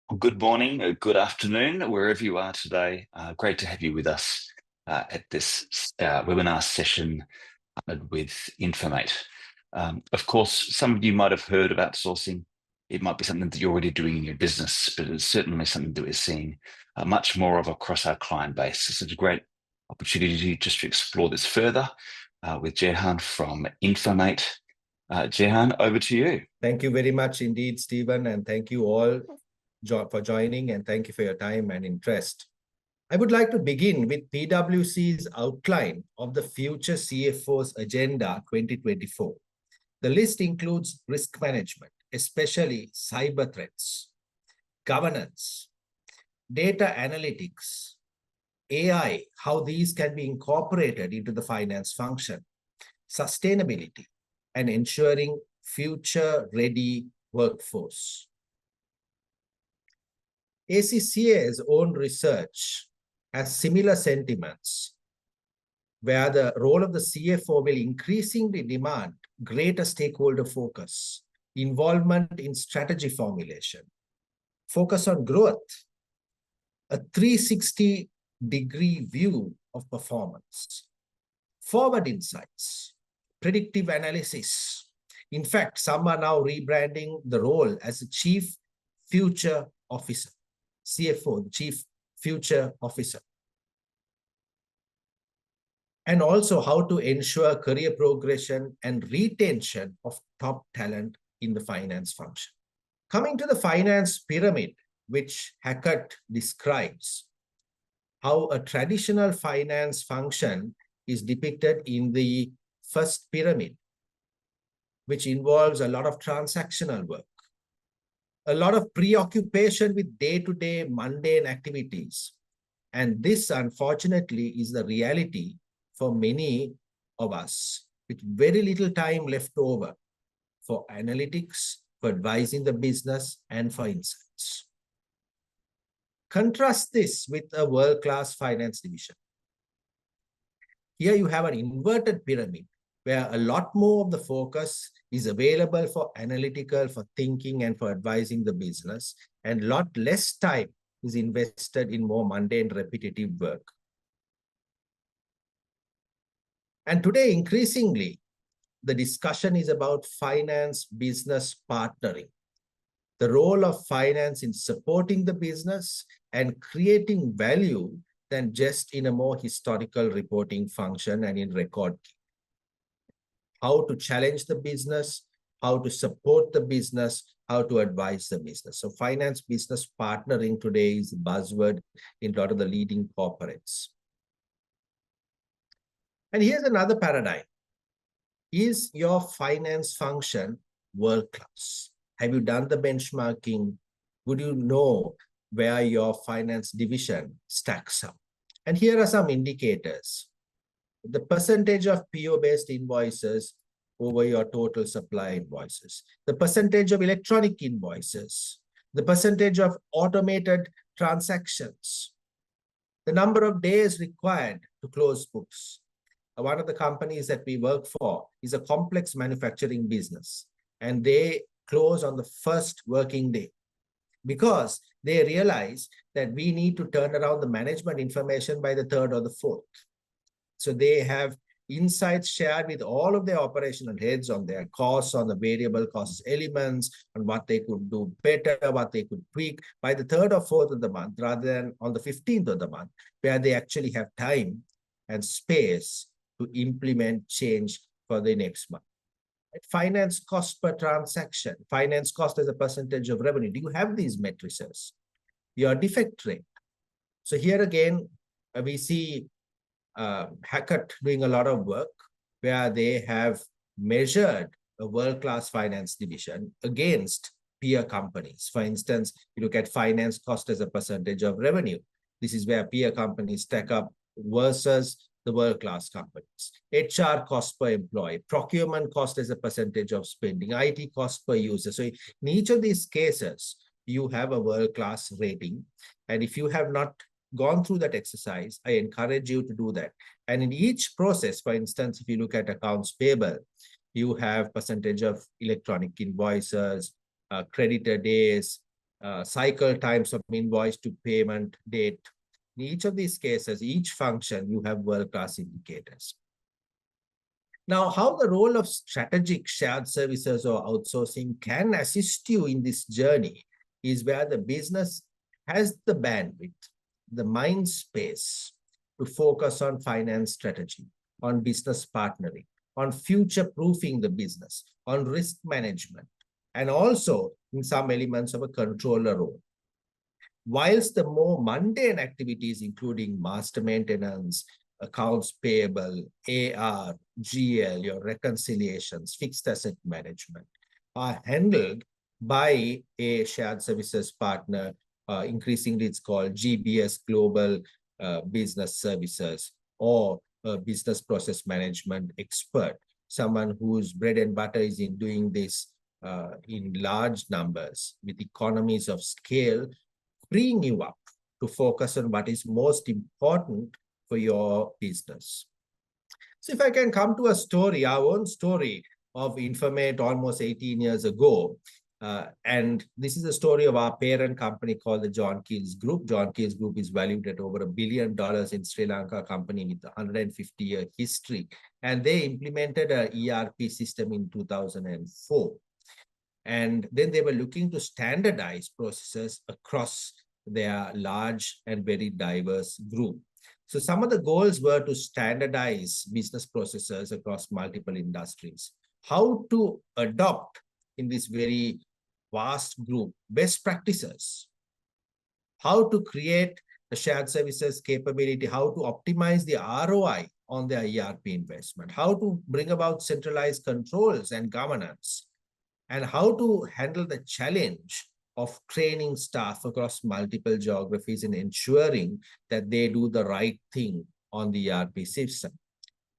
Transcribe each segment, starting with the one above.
Well, good morning, good afternoon, wherever you are today. Great to have you with us at this webinar session partnered with Infomate. Of course, some of you might have heard of outsourcing. It might be something that you're already doing in your business, but it's certainly something that we're seeing much more of across our client base. So it's a great opportunity just to explore this further with Jehan from Infomate. Jehan, over to you. Thank you very much indeed, Stephen, and thank you all for joining, and thank you for your time and interest. I would like to begin with PwC's outline of the Future CFO's Agenda 2024. The list includes risk management, especially cyber threats, governance, data analytics, AI, how these can be incorporated into the finance function, sustainability, and ensuring future-ready workforce. ACCA's own research has similar sentiments, where the role of the CFO will increasingly demand greater stakeholder focus, involvement in strategy formulation, focus on growth, a 360-degree view of performance, forward insights, predictive analysis. In fact, some are now rebranding the role as a Chief Future Officer. CFO, the Chief Future Officer. And also how to ensure career progression and retention of top talent in the finance function. Coming to the finance pyramid, which Hackett describes, how a traditional finance function is depicted in the first pyramid, which involves a lot of transactional work, a lot of preoccupation with day-to-day mundane activities. And this, unfortunately, is the reality for many of us, with very little time left over for analytics, for advising the business, and for insights. Contrast this with a world-class finance division. Here you have an inverted pyramid, where a lot more of the focus is available for analytical, for thinking, and for advising the business, and a lot less time is invested in more mundane, repetitive work. And today, increasingly, the discussion is about finance business partnering, the role of finance in supporting the business and creating value than just in a more historical reporting function and in record keeping. How to challenge the business, how to support the business, how to advise the business. So finance business partnering today is a buzzword in a lot of the leading corporates. And here's another paradigm. Is your finance function world-class? Have you done the benchmarking? Would you know where your finance division stacks up? And here are some indicators. The percentage of PO-based invoices over your total supply invoices, the percentage of electronic invoices, the percentage of automated transactions, the number of days required to close books. One of the companies that we work for is a complex manufacturing business, and they close on the first working day because they realize that we need to turn around the management information by the third or the fourth. So they have insights shared with all of their operational heads on their costs, on the variable costs elements, on what they could do better, what they could tweak by the third or fourth of the month, rather than on the 15th of the month, where they actually have time and space to implement change for the next month. Finance cost per transaction, finance cost as a percentage of revenue. Do you have these matrices? Your defect rate. So here again, we see Hackett doing a lot of work where they have measured a world-class finance division against peer companies. For instance, you look at finance cost as a percentage of revenue. This is where peer companies stack up versus the world-class companies. HR cost per employee, procurement cost as a percentage of spending, IT cost per user. So in each of these cases, you have a world-class rating. And if you have not gone through that exercise, I encourage you to do that. And in each process, for instance, if you look at accounts payable, you have percentage of electronic invoices, creditor days, cycle times of invoice to payment date. In each of these cases, each function, you have world-class indicators. Now, how the role of strategic shared services or outsourcing can assist you in this journey is where the business has the bandwidth, the mind space to focus on finance strategy, on business partnering, on future-proofing the business, on risk management, and also in some elements of a controller role. Whilst the more mundane activities, including master maintenance, accounts payable, AR, GL, your reconciliations, fixed asset management, are handled by a shared services partner. Increasingly, it's called GBS, Global Business Services, or a business process management expert, someone whose bread and butter is in doing this in large numbers with economies of scale, freeing you up to focus on what is most important for your business. So if I can come to a story, our own story of Infomate almost 18 years ago, and this is a story of our parent company called the John Keells Group. John Keells Group is valued at over $1 billion in Sri Lanka, company with a 150-year history. And they implemented an ERP system in 2004. And then they were looking to standardize processes across their large and very diverse group. So some of the goals were to standardize business processes across multiple industries, how to adopt in this very vast group best practices, how to create the shared services capability, how to optimize the ROI on their ERP investment, how to bring about centralized controls and governance, and how to handle the challenge of training staff across multiple geographies and ensuring that they do the right thing on the ERP system.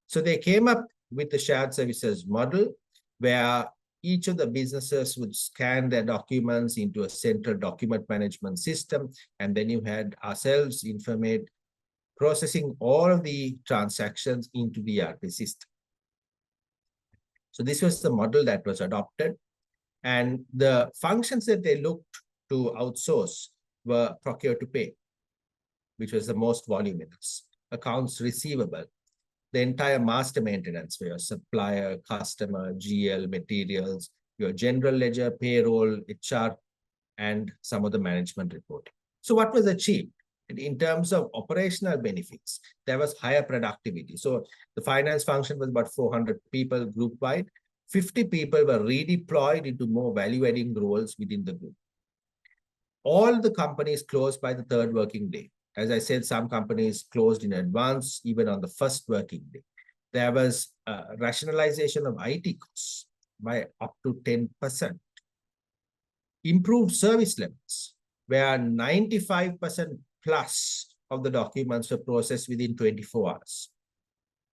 So they came up with the shared services model where each of the businesses would scan their documents into a central document management system. And then you had ourselves, Infomate, processing all of the transactions into the ERP system. So this was the model that was adopted. And the functions that they looked to outsource were procure to pay, which was the most voluminous, accounts receivable, the entire master maintenance for your supplier, customer, GL, materials, your general ledger, payroll, HR, and some of the management reporting. So what was achieved? In terms of operational benefits, there was higher productivity. So the finance function was about 400 people group-wide. 50 people were redeployed into more value-adding roles within the group. All the companies closed by the third working day. As I said, some companies closed in advance, even on the first working day. There was rationalization of IT costs by up to 10%. Improved service levels, where 95% plus of the documents were processed within 24 hours,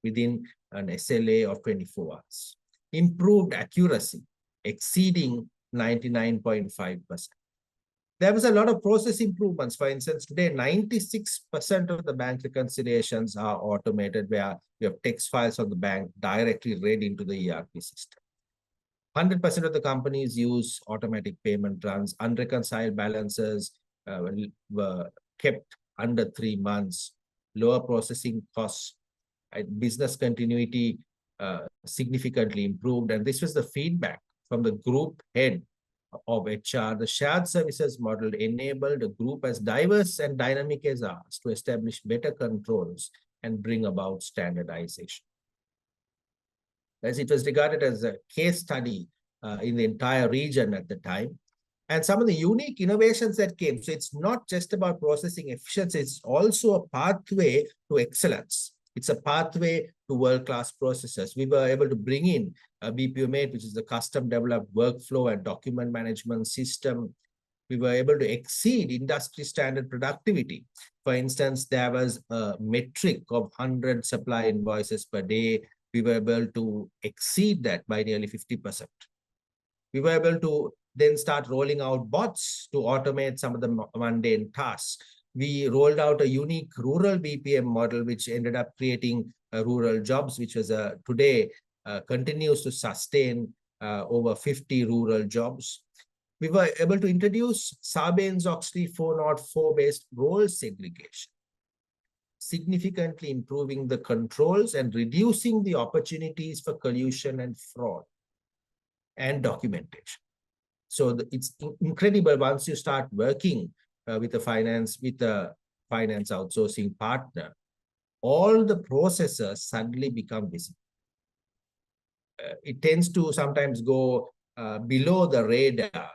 within an SLA of 24 hours. Improved accuracy, exceeding 99.5%. There was a lot of process improvements. For instance, today, 96% of the bank reconciliations are automated, where you have text files of the bank directly read into the ERP system. 100% of the companies use automatic payment runs. Unreconciled balances were kept under 3 months. Lower processing costs. Business continuity significantly improved. And this was the feedback from the group head of HR. The shared services model enabled a group as diverse and dynamic as ours to establish better controls and bring about standardization. As it was regarded as a case study in the entire region at the time. And some of the unique innovations that came. So it's not just about processing efficiency, it's also a pathway to excellence. It's a pathway to world-class processes. We were able to bring in BPO-Mate, which is the custom-developed workflow and document management system. We were able to exceed industry standard productivity. For instance, there was a metric of 100 supply invoices per day. We were able to exceed that by nearly 50%. We were able to then start rolling out bots to automate some of the mundane tasks. We rolled out a unique rural BPM model, which ended up creating rural jobs, which was today continues to sustain over 50 rural jobs. we were able to introduce Sarbanes-Oxley 404 based role segregation, significantly improving the controls and reducing the opportunities for collusion and fraud and documentation. So it's incredible once you start working with a finance outsourcing partner, all the processes suddenly become visible. It tends to sometimes go below the radar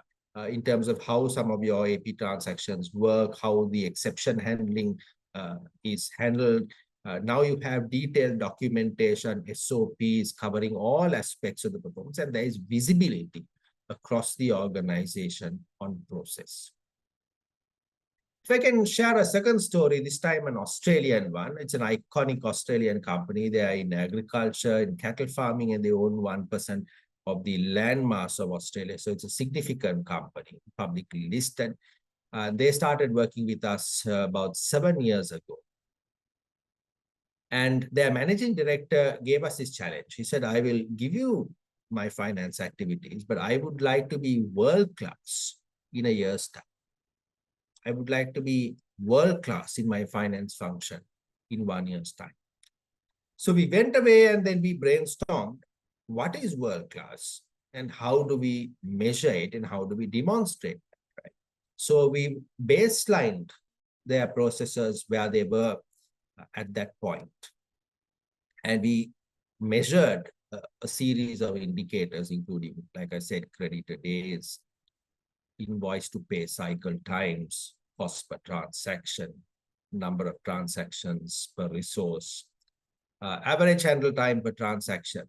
in terms of how some of your AP transactions work, how the exception handling is handled. Now you have detailed documentation, SOPs covering all aspects of the performance, and there is visibility across the organization on process. If I can share a second story, this time an Australian one. It's an iconic Australian company. They are in agriculture, in cattle farming, and they own 1% of the land mass of Australia. So it's a significant company, publicly listed. They started working with us about 7 years ago. And their managing director gave us this challenge. He said, I will give you my finance activities, but I would like to be world-class in a year's time. I would like to be world-class in my finance function in 1 year's time. So we went away and then we brainstormed what is world-class and how do we measure it and how do we demonstrate it, right? So we baselined their processes where they were at that point. And we measured a series of indicators, including, like I said, creditor days, invoice to pay cycle times, cost per transaction, number of transactions per resource, average handle time per transaction,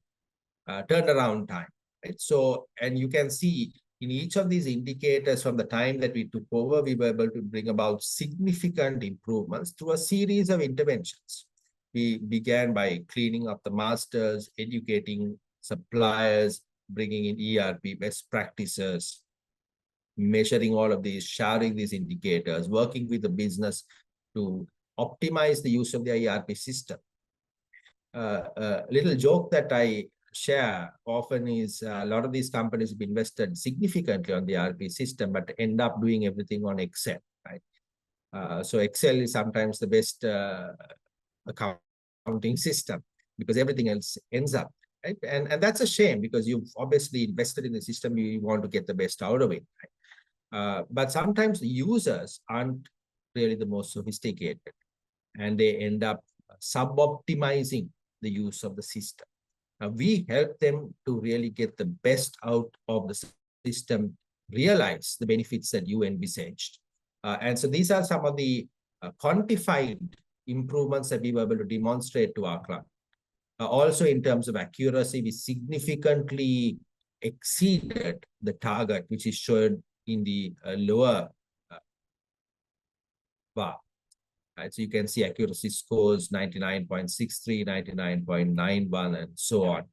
turnaround time, right? So, and you can see in each of these indicators from the time that we took over, we were able to bring about significant improvements through a series of interventions. We began by cleaning up the masters, educating suppliers, bringing in ERP best practices, measuring all of these, sharing these indicators, working with the business to optimize the use of their ERP system. A little joke that I share often is a lot of these companies have invested significantly on the ERP system, but end up doing everything on Excel, right? So Excel is sometimes the best accounting system because everything else ends up, right? And that's a shame because you've obviously invested in the system, you want to get the best out of it, right? But sometimes the users aren't really the most sophisticated and they end up sub-optimizing the use of the system. We help them to really get the best out of the system, realize the benefits that you envisaged. And so these are some of the quantified improvements that we were able to demonstrate to our client. Also, in terms of accuracy, we significantly exceeded the target, which is shown in the lower bar. Right, so you can see accuracy scores 99.63, 99.91, and so on.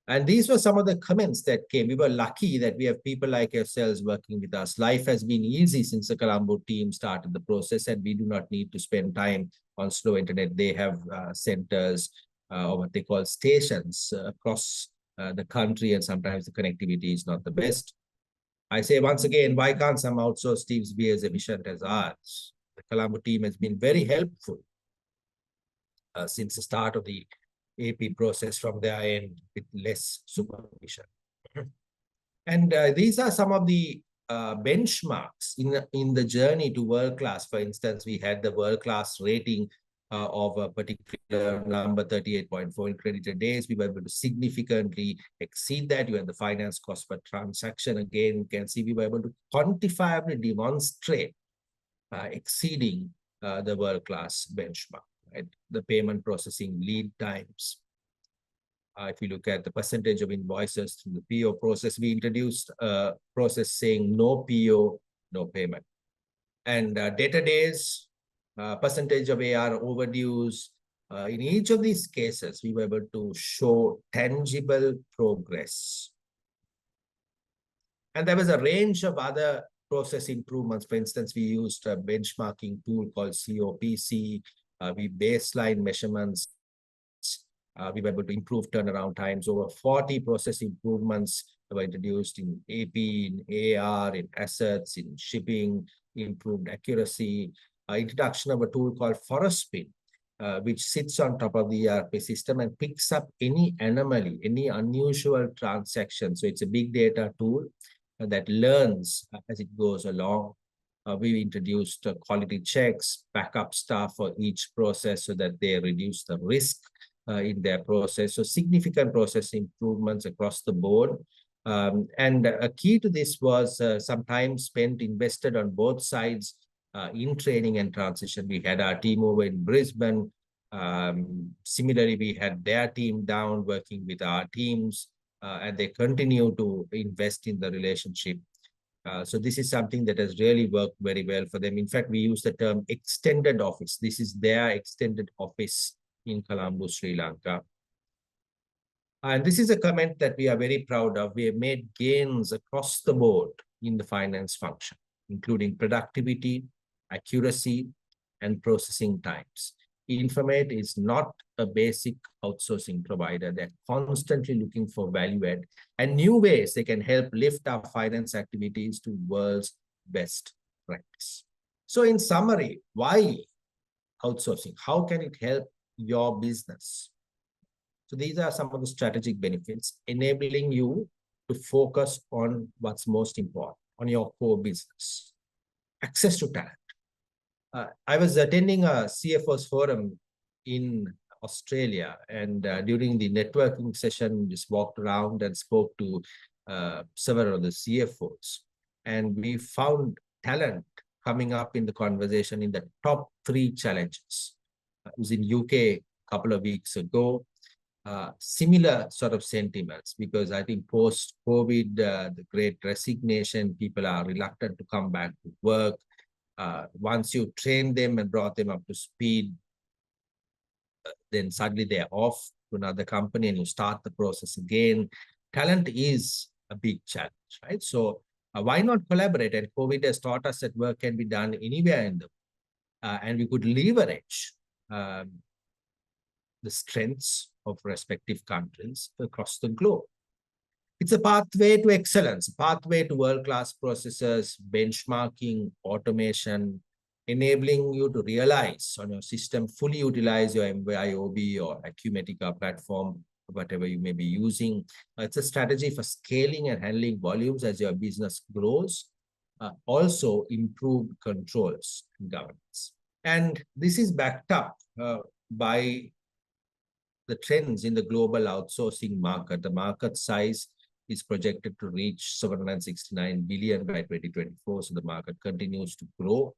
And these were some of the comments that came. We were lucky that we have people like yourselves working with us. Life has been easy since the Colombo team started the process, and we do not need to spend time on slow internet. They have centers or what they call stations across the country, and sometimes the connectivity is not the best. I say once again, why can't some outsourced teams be as efficient as ours? The Colombo team has been very helpful since the start of the AP process from their end with less supervision. And these are some of the benchmarks in the journey to world-class. For instance, we had the world-class rating of a particular number, 38.4 in creditor days. We were able to significantly exceed that. You had the finance cost per transaction. Again, you can see we were able to quantifiably demonstrate exceeding the world-class benchmark, right? The payment processing lead times. If you look at the percentage of invoices through the PO process, we introduced a process saying no PO, no payment. And debtor days, percentage of AR overdues. In each of these cases, we were able to show tangible progress. And there was a range of other process improvements. For instance, we used a benchmarking tool called COPC. We baseline measurements. We were able to improve turnaround times. Over 40 process improvements were introduced in AP, in AR, in assets, in shipping, improved accuracy. Introduction of a tool called Forespin, which sits on top of the ERP system and picks up any anomaly, any unusual transaction. So it's a big data tool that learns as it goes along. We introduced quality checks, backup stuff for each process so that they reduce the risk in their process. So significant process improvements across the board. And a key to this was some time spent invested on both sides in training and transition. We had our team over in Brisbane. Similarly, we had their team down working with our teams, and they continue to invest in the relationship. So this is something that has really worked very well for them. In fact, we use the term extended office. This is their extended office in Colombo, Sri Lanka. And this is a comment that we are very proud of. We have made gains across the board in the finance function, including productivity, accuracy, and processing times. Infomate is not a basic outsourcing provider. They're constantly looking for value add and new ways they can help lift our finance activities to world's best practice. So in summary, why outsourcing? How can it help your business? So these are some of the strategic benefits, enabling you to focus on what's most important, on your core business. Access to talent. I was attending a CFO's forum in Australia, and during the networking session, just walked around and spoke to several of the CFOs. And we found talent coming up in the conversation in the top 3 challenges. It was in UK a couple of weeks ago. Similar sort of sentiments, because I think post-COVID, the great resignation, people are reluctant to come back to work. Once you train them and brought them up to speed, then suddenly they're off to another company and you start the process again. Talent is a big challenge, right? So why not collaborate? And COVID has taught us that work can be done anywhere in the world, and we could leverage the strengths of respective countries across the globe. It's a pathway to excellence, a pathway to world-class processes, benchmarking, automation, enabling you to realize on your system, fully utilize your MYOB or Acumatica platform, whatever you may be using. It's a strategy for scaling and handling volumes as your business grows. Also improved controls and governance. And this is backed up by the trends in the global outsourcing market. The market size is projected to reach 769 billion by 2024. So the market continues to grow,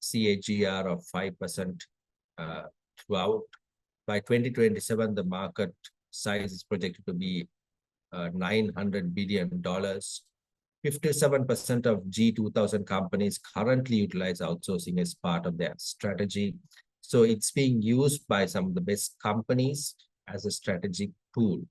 CAGR of 5% throughout. By 2027, the market size is projected to be $900 billion. 57% of G2000 companies currently utilize outsourcing as part of their strategy. So it's being used by some of the best companies as a strategic tool.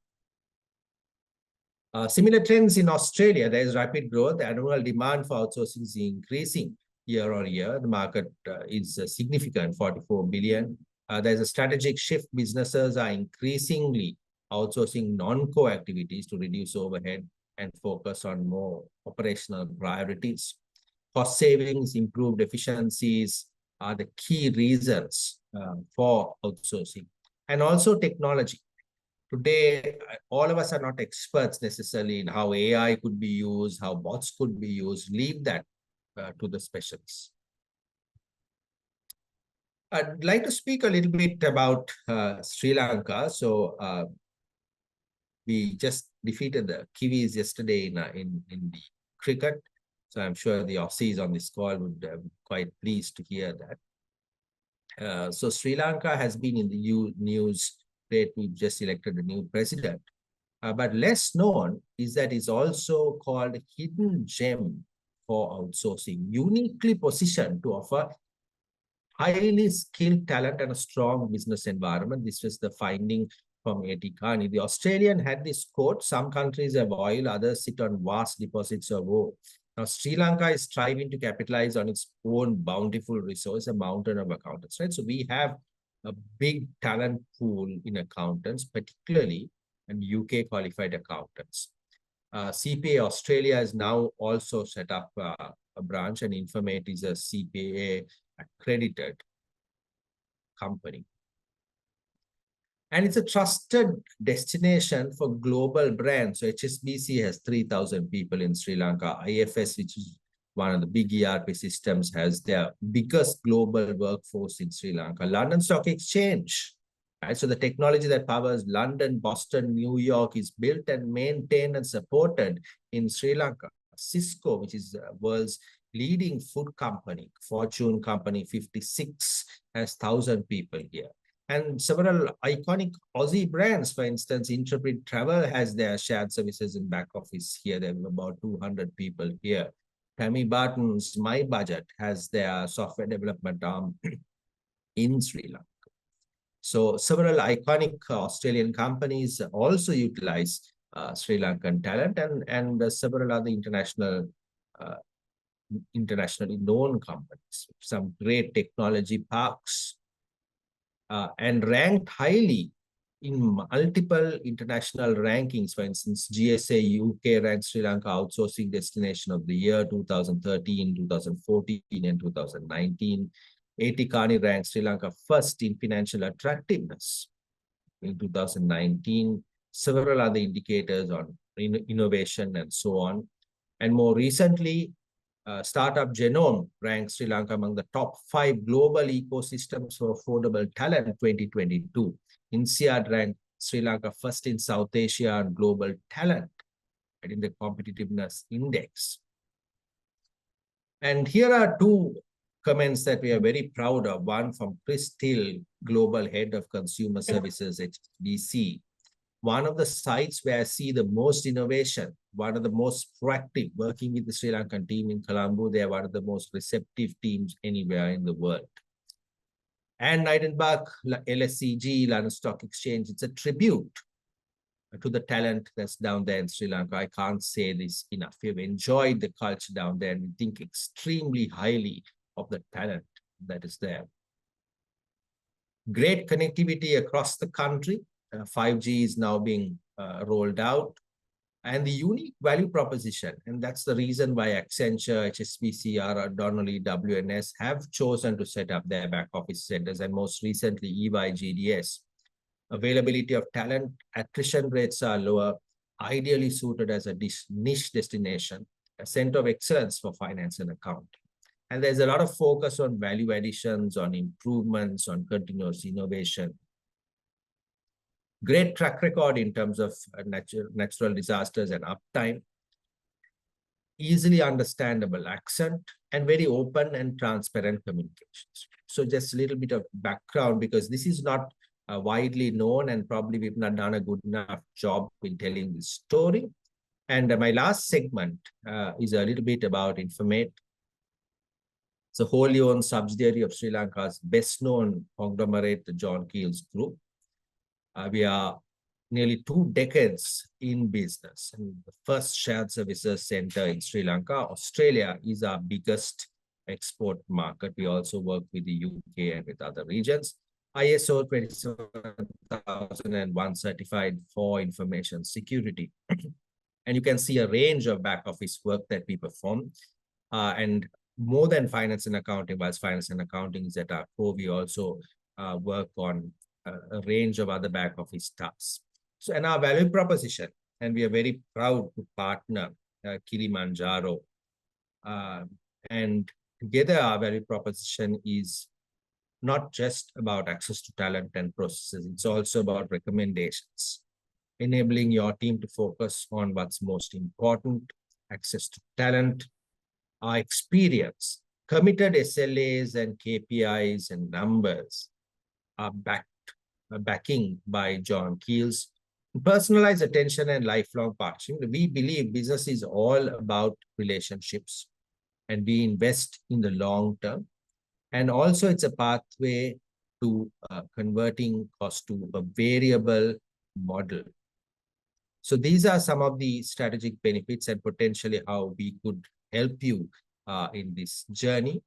Similar trends in Australia. There is rapid growth. The annual demand for outsourcing is increasing year on year. The market is significant, 44 billion. There's a strategic shift. Businesses are increasingly outsourcing non-core activities to reduce overhead and focus on more operational priorities. Cost savings, improved efficiencies are the key reasons for outsourcing. And also technology. Today, all of us are not experts necessarily in how AI could be used, how bots could be used. Leave that to the specialists. I'd like to speak a little bit about Sri Lanka. So we just defeated the Kiwis yesterday in the cricket. So I'm sure the Aussies on this call would be quite pleased to hear that. So Sri Lanka has been in the news. We've just elected a new president. But less known is that it's also called a hidden gem for outsourcing, uniquely positioned to offer highly skilled talent and a strong business environment. This was the finding from A.T. Carney. The Australian had this quote: some countries have oil, others sit on vast deposits of ore. Now, Sri Lanka is striving to capitalize on its own bountiful resource, a mountain of accountants, right? So we have a big talent pool in accountants, particularly and UK qualified accountants. CPA Australia has now also set up a branch, and Infomate is a CPA accredited company. And it's a trusted destination for global brands. So HSBC has 3,000 people in Sri Lanka. IFS, which is one of the big ERP systems, has their biggest global workforce in Sri Lanka. London Stock Exchange, right? So the technology that powers London, Boston, New York is built and maintained and supported in Sri Lanka. Cisco, which is the world's leading food company, Fortune Company 56, has 1,000 people here. And several iconic Aussie brands, for instance, Intrepid Travel has their shared services in back office here. There are about 200 people here. Tammy Barton's My Budget has their software development arm in Sri Lanka. So several iconic Australian companies also utilize Sri Lankan talent, and several other internationally known companies, some great technology parks, and ranked highly in multiple international rankings. For instance, GSA UK ranked Sri Lanka outsourcing destination of the year 2013, 2014, and 2019. A.T. Kearney ranked Sri Lanka first in financial attractiveness in 2019. Several other indicators on innovation and so on. And more recently, Startup Genome ranks Sri Lanka among the top 5 global ecosystems for affordable talent 2022. INSEAD ranked Sri Lanka first in South Asia on global talent and in the competitiveness index. And here are two comments that we are very proud of. One from Chris Till, Global Head of Consumer Services, HSBC. One of the sites where I see the most innovation, one of the most proactive, working with the Sri Lankan team in Colombo. They are one of the most receptive teams anywhere in the world. And Neidenbach, LSEG, London Stock Exchange, it's a tribute to the talent that's down there in Sri Lanka. I can't say this enough. We've enjoyed the culture down there, and we think extremely highly of the talent that is there. Great connectivity across the country. 5G is now being rolled out, and the unique value proposition. And that's the reason why Accenture, HSBC, RR Donnelley, WNS have chosen to set up their back office centers, and most recently EY GDS. Availability of talent, attrition rates are lower, ideally suited as a niche destination, a center of excellence for finance and accounting. And there's a lot of focus on value additions, on improvements, on continuous innovation. Great track record in terms of natural disasters and uptime. Easily understandable accent, and very open and transparent communications. So just a little bit of background, because this is not widely known, and probably we've not done a good enough job in telling this story. And my last segment is a little bit about Infomate. It's a wholly owned subsidiary of Sri Lanka's best known conglomerate, the John Keells Group. We are nearly 2 decades in business, and the first shared services center in Sri Lanka. Australia is our biggest export market. We also work with the UK and with other regions. ISO 27001 certified for information security. And you can see a range of back office work that we perform. And more than finance and accounting, whilst finance and accounting is at our core, we also work on a range of other back office tasks. So, and our value proposition, and we are very proud to partner Kilimanjaro. And together our value proposition is not just about access to talent and processes, it's also about recommendations, enabling your team to focus on what's most important, access to talent, our experience, committed SLAs and KPIs and numbers are backing by John Keells. Personalized attention and lifelong partnership. We believe business is all about relationships, and we invest in the long term. And also it's a pathway to converting cost to a variable model. So these are some of the strategic benefits and potentially how we could help you in this journey.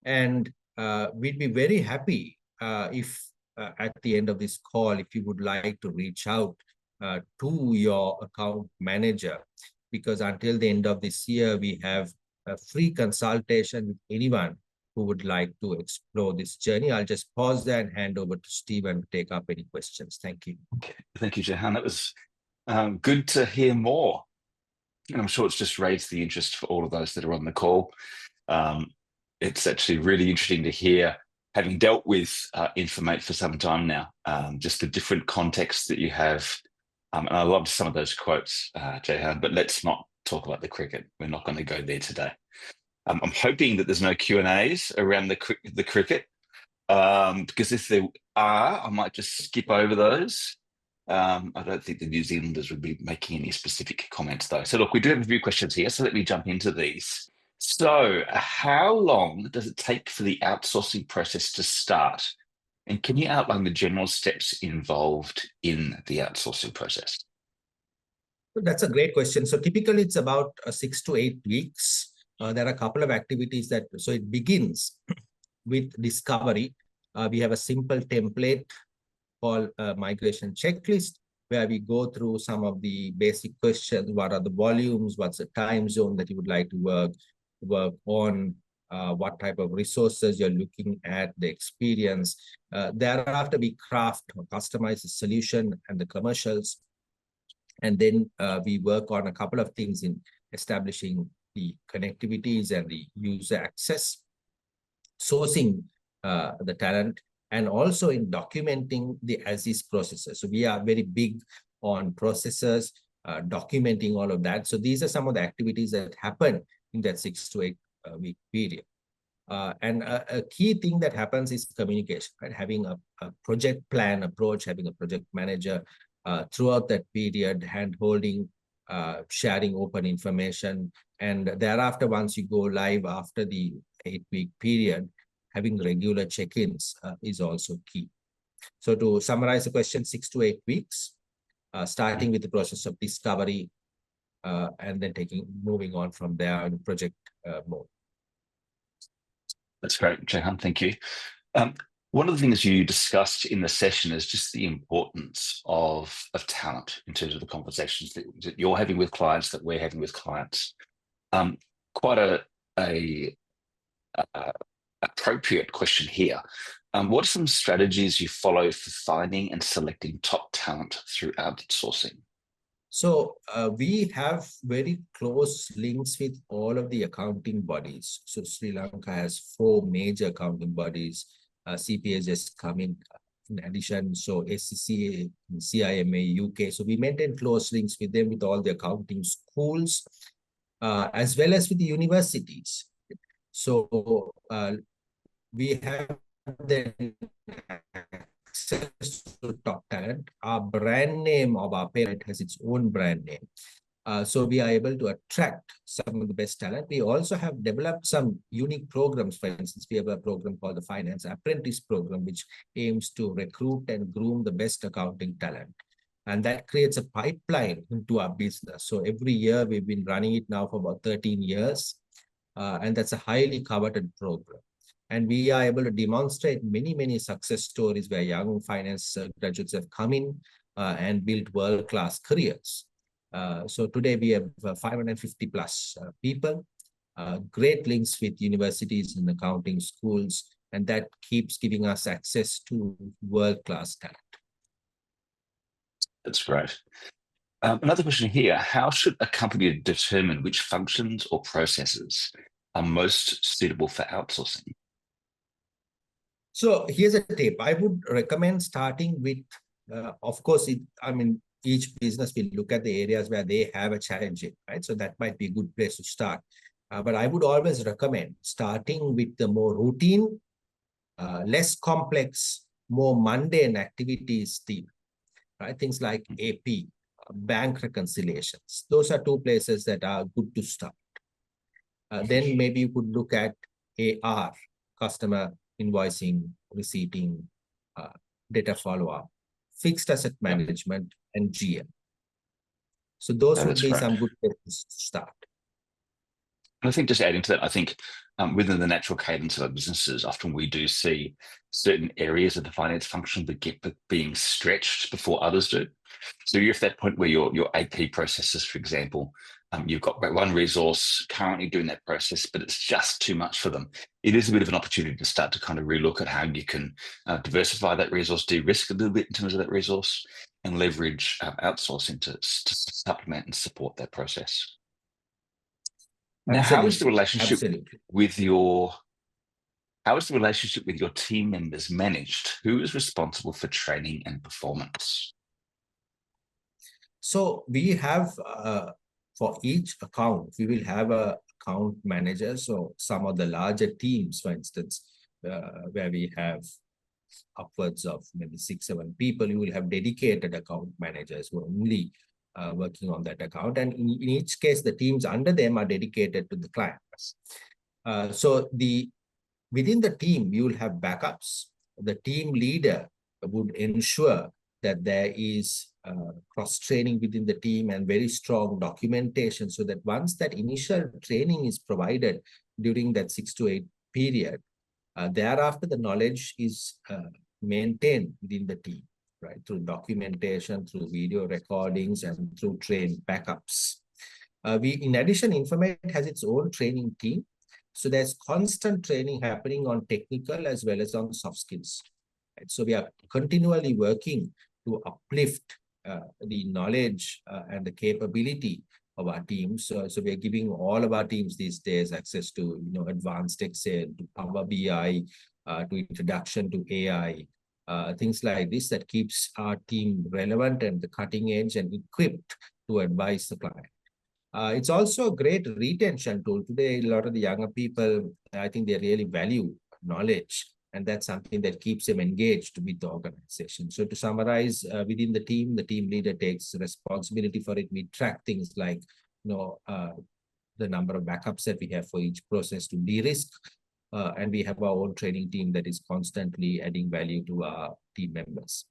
And we'd be very happy if at the end of this call, if you would like to reach out to your account manager, because until the end of this year, we have a free consultation with anyone who would like to explore this journey. I'll just pause there and hand over to Stephen to take up any questions. Thank you. Okay. Thank you, Jehan. That was good to hear more. And I'm sure it's just raised the interest for all of those that are on the call. It's actually really interesting to hear, having dealt with Infomate for some time now, just the different contexts that you have. And I loved some of those quotes, Jehan, but let's not talk about the cricket. We're not going to go there today. I'm hoping that there's no Q&As around the cricket, because if there are, I might just skip over those. I don't think the New Zealanders would be making any specific comments, though. So look, we do have a few questions here, so let me jump into these. So how long does it take for the outsourcing process to start? And can you outline the general steps involved in the outsourcing process? That's a great question. So typically it's about 6 to 8 weeks. There are a couple of activities so it begins with discovery. We have a simple template called a migration checklist, where we go through some of the basic questions. What are the volumes? What's the time zone that you would like to work on? What type of resources you're looking at, the experience. Thereafter, we craft or customize the solution and the commercials. And then we work on a couple of things in establishing the connectivities and the user access, sourcing the talent, and also in documenting the as-is processes. So we are very big on processes, documenting all of that. So these are some of the activities that happen in that 6 to 8 week period. And a key thing that happens is communication, right? Having a project plan approach, having a project manager throughout that period, hand-holding, sharing open information. And thereafter, once you go live after the 8-week period, having regular check-ins is also key. So to summarize the question, 6 to 8 weeks, starting with the process of discovery, and then moving on from there in project mode. That's great, Jehan. Thank you. One of the things you discussed in the session is just the importance of talent in terms of the conversations that you're having with clients, that we're having with clients. Quite a appropriate question here. What are some strategies you follow for finding and selecting top talent through outsourcing? So we have very close links with all of the accounting bodies. So Sri Lanka has 4 major accounting bodies. CPA just come in addition. So SCCA, CIMA, UK. So we maintain close links with them, with all the accounting schools, as well as with the universities. So we have the access to top talent. Our brand name of our parent has its own brand name. So we are able to attract some of the best talent. We also have developed some unique programs. For instance, we have a program called the Finance Apprentice Program, which aims to recruit and groom the best accounting talent. And that creates a pipeline into our business. So every year we've been running it now for about 13 years. And that's a highly coveted program. And we are able to demonstrate many, many success stories where young finance graduates have come in and built world-class careers. So today we have 550 plus people, great links with universities and accounting schools, and that keeps giving us access to world-class talent. That's great. Another question here: how should a company determine which functions or processes are most suitable for outsourcing? So here's a tip. I would recommend starting with, of course, each business will look at the areas where they have a challenge in, right? So that might be a good place to start. But I would always recommend starting with the more routine, less complex, more mundane activities team, right? Things like AP, bank reconciliations. Those are 2 places that are good to start. Then maybe you could look at AR, customer invoicing, receipting, data follow-up, fixed asset management, and GM. So those would be some good places to start. I think just adding to that, I think within the natural cadence of our businesses, often we do see certain areas of the finance function being stretched before others do. So you're at that point where your AP processes, for example, you've got one resource currently doing that process, but it's just too much for them. It is a bit of an opportunity to start to kind of relook at how you can diversify that resource, de-risk a little bit in terms of that resource, and leverage outsourcing to supplement and support that process. Now, how is the relationship Absolutely. with your team members managed? Who is responsible for training and performance? So we have, for each account, we will have a account manager. So some of the larger teams, for instance, where we have upwards of maybe 6-7 people, you will have dedicated account managers who are only working on that account. And in each case, the teams under them are dedicated to the clients. So within the team, you will have backups. The team leader would ensure that there is cross-training within the team and very strong documentation, so that once that initial training is provided during that 6 to 8 period, thereafter the knowledge is maintained within the team, right? Through documentation, through video recordings, and through trained backups. In addition, Infomate has its own training team. So there's constant training happening on technical as well as on soft skills. Right? So we are continually working to uplift the knowledge and the capability of our teams. So we are giving all of our teams these days access to advanced Excel, to Power BI, to introduction to AI, things like this that keeps our team relevant and the cutting edge and equipped to advise the client. It's also a great retention tool. Today, a lot of the younger people, I think they really value knowledge, and that's something that keeps them engaged with the organization. So to summarize, within the team leader takes responsibility for it. We track things like, the number of backups that we have for each process to de-risk, and we have our own training team that is constantly adding value to our team members.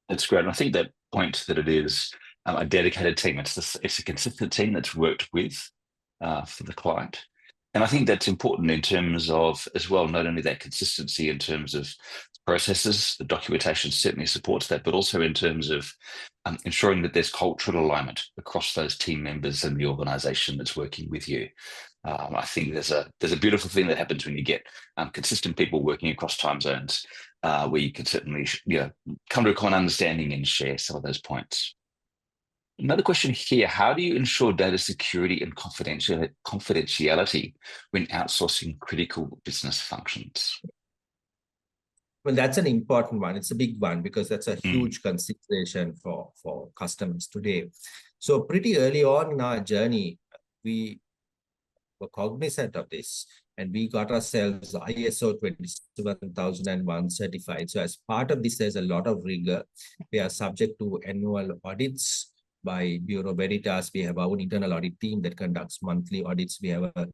That's great. And I think that point that it is a dedicated team, it's a consistent team that's worked with for the client. And I think that's important in terms of, as well, not only that consistency in terms of processes, the documentation certainly supports that, but also in terms of ensuring that there's cultural alignment across those team members and the organization that's working with you. I think there's a beautiful thing that happens when you get consistent people working across time zones, where you can certainly come to a common understanding and share some of those points. Another question here: how do you ensure data security and confidentiality when outsourcing critical business functions? Well, that's an important one. It's a big one because that's a huge consideration for customers today. So pretty early on in our journey, we were cognizant of this, and we got ourselves ISO 27001 certified. So as part of this, there's a lot of rigor. We are subject to annual audits by Bureau Veritas. We have our own internal audit team that conducts monthly audits. We have a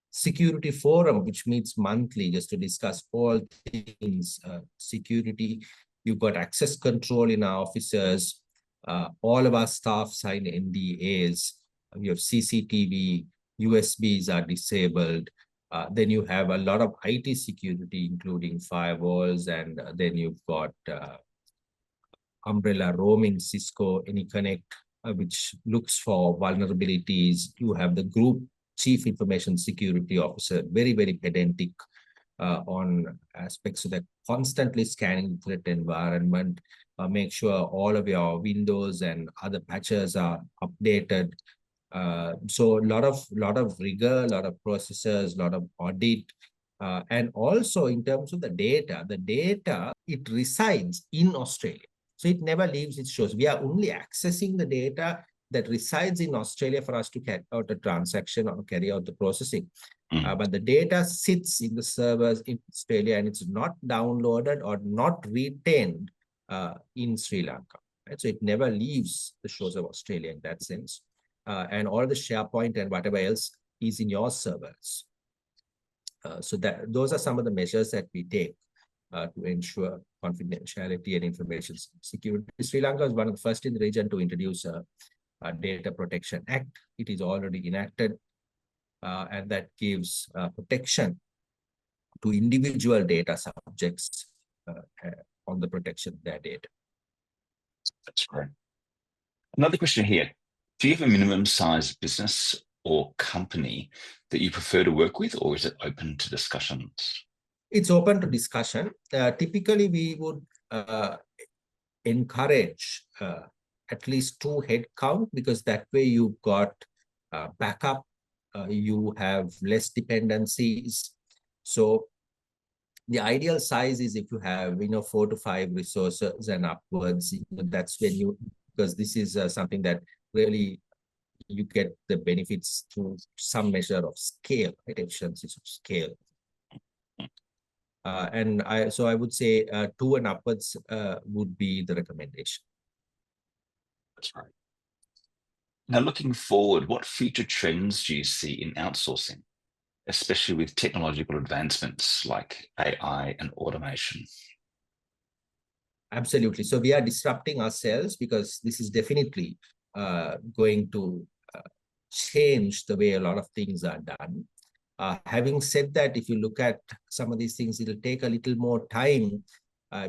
security forum, which meets monthly just to discuss all things security. You've got access control in our offices. All of our staff sign NDAs. You have CCTV, USBs are disabled. Then you have a lot of IT security, including firewalls, and then you've got umbrella roaming, Cisco AnyConnect, which looks for vulnerabilities. You have the group chief information security officer, very, very pedantic on aspects of that, constantly scanning the threat environment, make sure all of your windows and other patches are updated. So a lot of rigor, a lot of processes, a lot of audit. And also in terms of the data, it resides in Australia. So it never leaves its shores. We are only accessing the data that resides in Australia for us to carry out a transaction or carry out the processing. But the data sits in the servers in Australia, and it's not downloaded or not retained in Sri Lanka. Right? So it never leaves the shores of Australia in that sense. And all the SharePoint and whatever else is in your servers. So those are some of the measures that we take to ensure confidentiality and information security. Sri Lanka is one of the first in the region to introduce Data Protection Act. It is already enacted, and that gives protection to individual data subjects on the protection of their data. That's great. Another question here. Do you have a minimum size business or company that you prefer to work with, or is it open to discussions? It's open to discussion. Typically, we would encourage at least 2 headcount, because that way you've got backup, you have less dependencies. So the ideal size is if you have 4 to 5 resources and upwards. That's when you, because this is something that really you get the benefits through some measure of scale, right? Efficiencies of scale. And I would say 2 and upwards would be the recommendation. That's right. Now, looking forward, what future trends do you see in outsourcing, especially with technological advancements like AI and automation? Absolutely. So we are disrupting ourselves, because this is definitely going to change the way a lot of things are done. Having said that, if you look at some of these things, it'll take a little more time,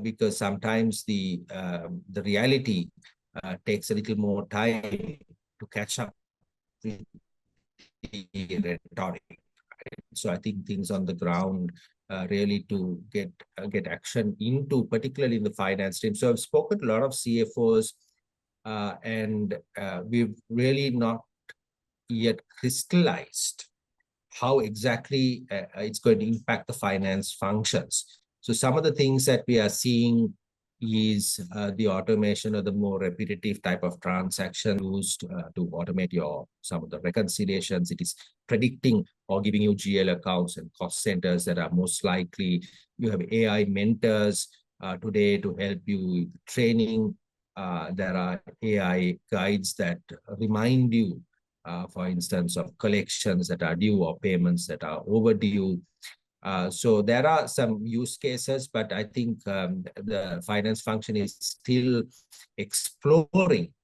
because sometimes the reality takes a little more time to catch up with the rhetoric. So I think things on the ground really to get action into, particularly in the finance team. So I've spoken to a lot of CFOs, and we've really not yet crystallized how exactly it's going to impact the finance functions. So some of the things that we are seeing is the automation of the more repetitive type of transaction used to automate some of the reconciliations. It is predicting or giving you GL accounts and cost centers that are most likely. You have AI mentors today to help you with training. There are AI guides that remind you, for instance, of collections that are due or payments that are overdue. So there are some use cases, but I think the finance function is still exploring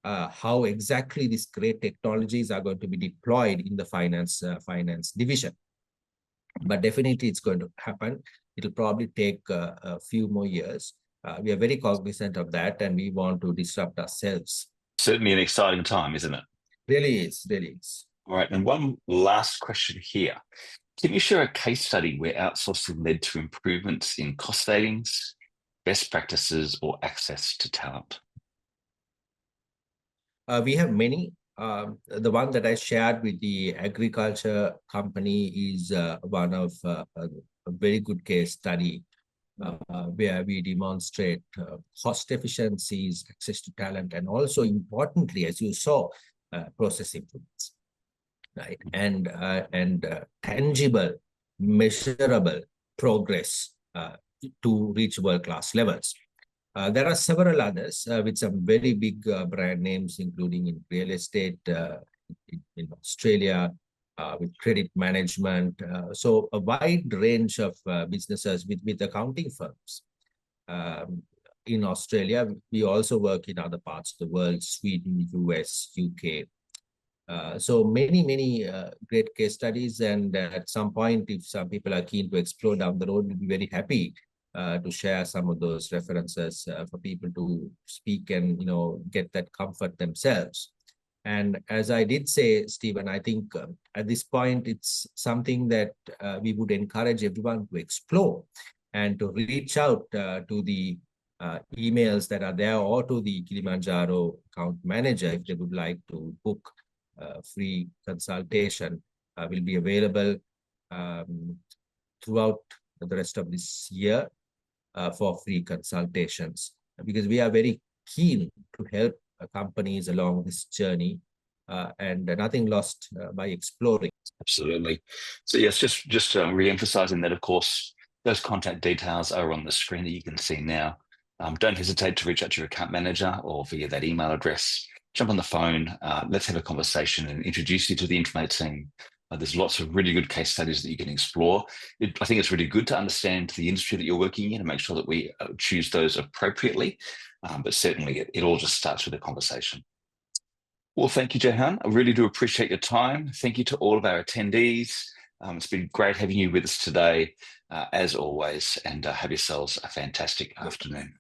how exactly these great technologies are going to be deployed in the finance division. But definitely it's going to happen. It'll probably take a few more years. We are very cognizant of that, and we want to disrupt ourselves. Certainly an exciting time, isn't it? Really is, really is. All right, and one last question here. Can you share a case study where outsourcing led to improvements in cost savings, best practices, or access to talent? We have many. The one that I shared with the agriculture company is one of a very good case study where we demonstrate cost efficiencies, access to talent, and also importantly, as you saw, process improvements, right? And tangible, measurable progress to reach world-class levels. There are several others with some very big brand names, including in real estate, in Australia, with credit management. So a wide range of businesses with accounting firms. In Australia, we also work in other parts of the world, Sweden, US, UK. So many great case studies. And at some point, if some people are keen to explore down the road, we'll be very happy to share some of those references for people to speak and get that comfort themselves. And as I did say, Stephen, I think at this point it's something that we would encourage everyone to explore and to reach out to the emails that are there, or to the Kilimanjaro account manager if they would like to book free consultation. Will be available throughout the rest of this year for free consultations, because we are very keen to help companies along this journey, and nothing lost by exploring. Absolutely. So yes, just re-emphasizing that, of course, those contact details are on the screen that you can see now. Don't hesitate to reach out to your account manager or via that email address. Jump on the phone, let's have a conversation and introduce you to the Infomate team. There's lots of really good case studies that you can explore. I think it's really good to understand the industry that you're working in and make sure that we choose those appropriately. But certainly it all just starts with a conversation. Well, thank you, Jehan. I really do appreciate your time. Thank you to all of our attendees. It's been great having you with us today, as always, and have yourselves a fantastic afternoon.